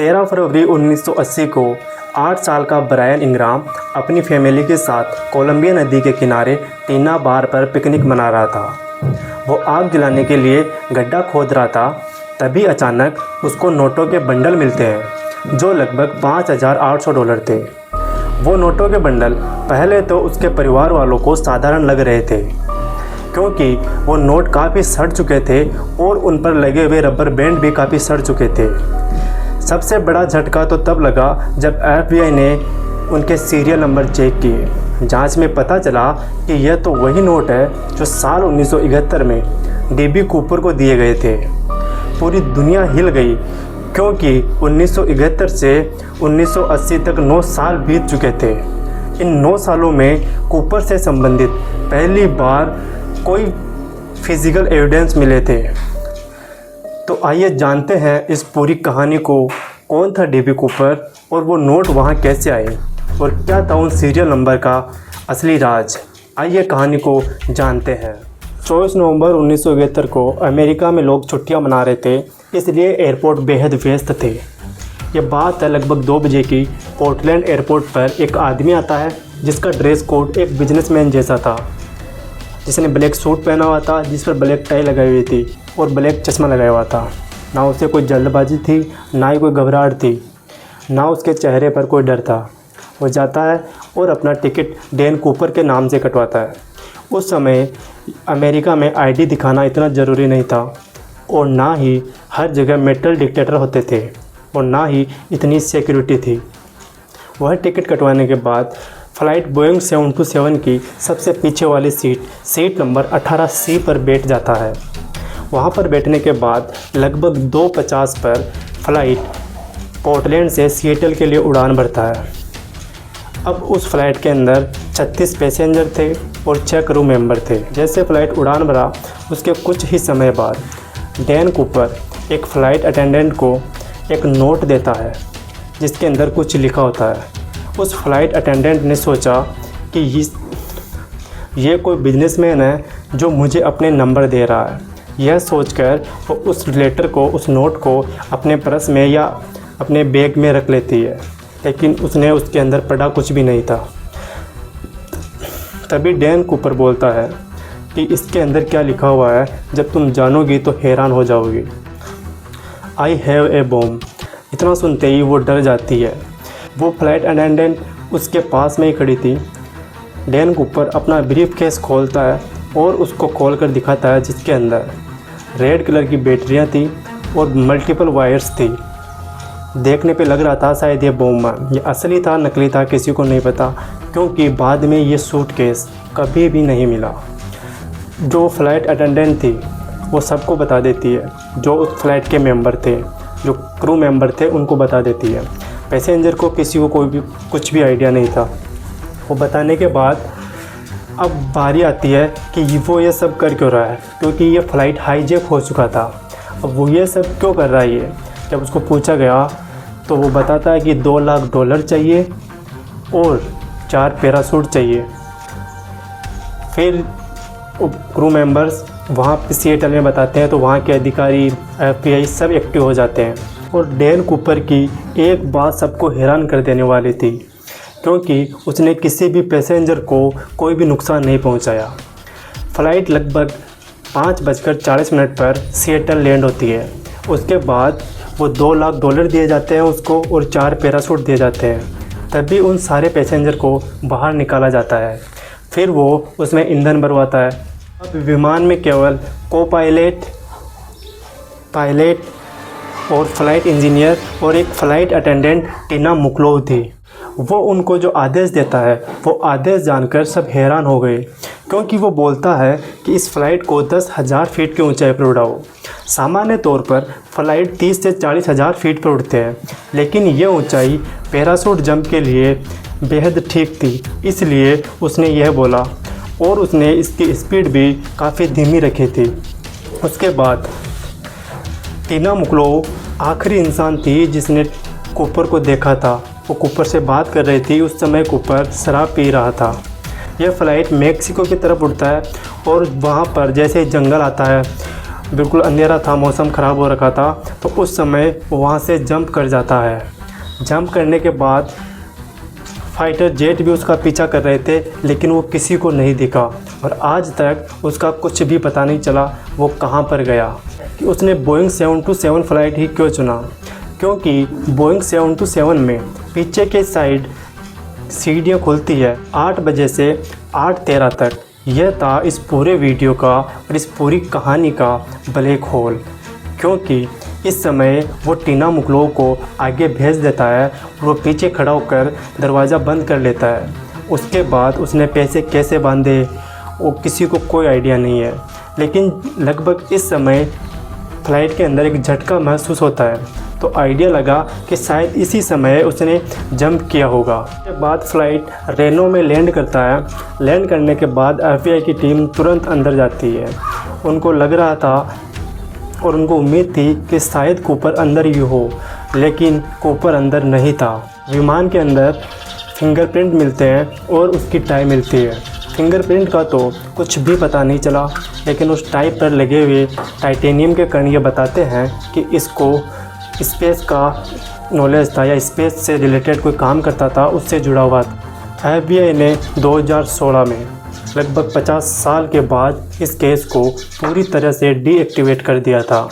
13 फरवरी 1980 को 8 साल का ब्रायन इंग्राम अपनी फैमिली के साथ कोलंबिया नदी के किनारे टीना बार पर पिकनिक मना रहा था। वो आग जलाने के लिए गड्ढा खोद रहा था, तभी अचानक उसको नोटों के बंडल मिलते हैं जो लगभग $5,800 थे। वो नोटों के बंडल पहले तो उसके परिवार वालों को साधारण लग रहे थे, क्योंकि वो नोट काफ़ी सड़ चुके थे और उन पर लगे हुए रबर बैंड भी काफ़ी सड़ चुके थे। सबसे बड़ा झटका तो तब लगा जब FBI ने उनके सीरियल नंबर चेक किए। जांच में पता चला कि यह तो वही नोट है जो साल 1971 में DB कूपर को दिए गए थे। पूरी दुनिया हिल गई, क्योंकि 1971 से 1980 तक 9 साल बीत चुके थे। इन 9 सालों में कूपर से संबंधित पहली बार कोई फिजिकल एविडेंस मिले थे। तो आइए जानते हैं इस पूरी कहानी को, कौन था DB कूपर और वो नोट वहाँ कैसे आए और क्या था उन सीरियल नंबर का असली राज। आइए कहानी को जानते हैं। 24 नवंबर 1971 को अमेरिका में लोग छुट्टियां मना रहे थे, इसलिए एयरपोर्ट बेहद व्यस्त थे। ये बात है लगभग 2 बजे की। पोर्टलैंड एयरपोर्ट पर एक आदमी आता है जिसका ड्रेस कोड एक बिजनेसमैन जैसा था, जिसने ब्लैक सूट पहना हुआ था, जिस पर ब्लैक टाई लगाई हुई थी और ब्लैक चश्मा लगाया हुआ था। ना उसे कोई जल्दबाजी थी, ना ही कोई घबराहट थी, ना उसके चेहरे पर कोई डर था। वो जाता है और अपना टिकट डैन कूपर के नाम से कटवाता है। उस समय अमेरिका में ID दिखाना इतना ज़रूरी नहीं था और ना ही हर जगह मेटल डिटेक्टर होते थे और ना ही इतनी सिक्योरिटी थी। वह टिकट कटवाने के बाद फ़्लाइट बोइंग 727 की सबसे पीछे वाली सीट नंबर 18C पर बैठ जाता है। वहाँ पर बैठने के बाद लगभग 2:50 पर फ़्लाइट पोर्टलैंड से सिएटल के लिए उड़ान भरता है। अब उस फ़्लाइट के अंदर 36 पैसेंजर थे और 6 क्रू मेंबर थे। जैसे फ़्लाइट उड़ान भरा, उसके कुछ ही समय बाद डैन कूपर एक फ़्लाइट अटेंडेंट को एक नोट देता है जिसके अंदर कुछ लिखा होता है। उस फ़्लाइट अटेंडेंट ने सोचा कि ये कोई बिजनेसमैन है जो मुझे अपने नंबर दे रहा है। यह सोचकर वो उस लेटर को, उस नोट को अपने पर्स में या अपने बैग में रख लेती है, लेकिन उसने उसके अंदर पढ़ा कुछ भी नहीं था। तभी डैन कूपर बोलता है कि इसके अंदर क्या लिखा हुआ है, जब तुम जानोगी तो हैरान हो जाओगी। I have a bomb. इतना सुनते ही वो डर जाती है। वो फ्लाइट अटेंडेंट उसके पास में ही खड़ी थी। डैन कूपर अपना ब्रीफ केस खोलता है और उसको खोल कर दिखाता है, जिसके अंदर रेड कलर की बैटरियाँ थी और मल्टीपल वायर्स थी। देखने पे लग रहा था शायद ये बॉम्ब है। ये असली था नकली था किसी को नहीं पता, क्योंकि बाद में ये सूटकेस कभी भी नहीं मिला। जो फ़्लाइट अटेंडेंट थी वो सबको बता देती है, जो उस फ्लाइट के मेंबर थे, जो क्रू मेंबर थे उनको बता देती है। पैसेंजर को किसी को कुछ भी आइडिया नहीं था। वो बताने के बाद अब बारी आती है कि वो ये सब कर क्यों रहा है, क्योंकि ये फ़्लाइट हाईजैक हो चुका था। अब वो ये सब क्यों कर रहा है ये, जब उसको पूछा गया तो वो बताता है कि $2 लाख चाहिए और 4 पैराशूट चाहिए। फिर क्रू मेंबर्स वहाँ पे सिएटल में बताते हैं तो वहाँ के अधिकारी FBI सब एक्टिव हो जाते हैं। और डैन कूपर की एक बात सबको हैरान कर देने वाली थी, क्योंकि उसने किसी भी पैसेंजर को कोई भी नुकसान नहीं पहुँचाया। फ़्लाइट लगभग 5:40 पर सिएटल लैंड होती है। उसके बाद वो $2 लाख दिए जाते हैं उसको और 4 पैराशूट दिए जाते हैं। तभी उन सारे पैसेंजर को बाहर निकाला जाता है। फिर वो उसमें ईंधन भरवाता है। अब विमान में केवल को पायलट और फ़्लाइट इंजीनियर और एक फ़्लाइट अटेंडेंट टीना मुकलोव थी। वो उनको जो आदेश देता है वो आदेश जानकर सब हैरान हो गए, क्योंकि वो बोलता है कि इस फ़्लाइट को 10,000 फीट की ऊंचाई पर उड़ाओ। सामान्य तौर पर फ़्लाइट 30 से 40,000 फीट पर उड़ते हैं, लेकिन ये ऊंचाई पैराशूट जंप के लिए बेहद ठीक थी, इसलिए उसने यह बोला और उसने इसकी स्पीड भी काफ़ी धीमी रखी थी। उसके बाद टीना मुकलोव आखिरी इंसान थी जिसने कूपर को देखा था। वो कूपर से बात कर रही थी। उस समय कूपर शराब पी रहा था। यह फ़्लाइट मेक्सिको की तरफ उड़ता है और वहाँ पर जैसे जंगल आता है बिल्कुल अंधेरा था, मौसम ख़राब हो रखा था, तो उस समय वो वहाँ से जंप कर जाता है। जंप करने के बाद फाइटर जेट भी उसका पीछा कर रहे थे, लेकिन वो किसी को नहीं दिखा और आज तक उसका कुछ भी पता नहीं चला वो कहाँ पर गया। कि उसने बोइंग 727 फ़्लाइट ही क्यों चुना, क्योंकि बोइंग 727 में पीछे के साइड सीढ़ियाँ खुलती है 8 बजे से 8:13 तक। यह था इस पूरे वीडियो का और इस पूरी कहानी का ब्लैक होल, क्योंकि इस समय वो टीना मुगलों को आगे भेज देता है और वो पीछे खड़ा होकर दरवाज़ा बंद कर लेता है। उसके बाद उसने पैसे कैसे बांधे वो किसी को कोई आइडिया नहीं है, लेकिन लगभग इस समय फ़्लाइट के अंदर एक झटका महसूस होता है, तो आइडिया लगा कि शायद इसी समय उसने जंप किया होगा। उसके बाद फ़्लाइट रेनो में लैंड करता है। लैंड करने के बाद FBI की टीम तुरंत अंदर जाती है। उनको लग रहा था और उनको उम्मीद थी कि शायद कूपर अंदर ही हो, लेकिन कूपर अंदर नहीं था। विमान के अंदर फिंगरप्रिंट मिलते हैं और उसकी टाई मिलती है। फिंगरप्रिंट का तो कुछ भी पता नहीं चला, लेकिन उस टाई पर लगे हुए टाइटेनियम के कण ये बताते हैं कि इसको स्पेस का नॉलेज था या स्पेस से रिलेटेड कोई काम करता था, उससे जुड़ा हुआ था। FBI ने 2016 में लगभग 50 साल के बाद इस केस को पूरी तरह से डीएक्टिवेट कर दिया था,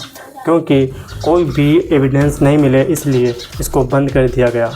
क्योंकि कोई भी एविडेंस नहीं मिले, इसलिए इसको बंद कर दिया गया।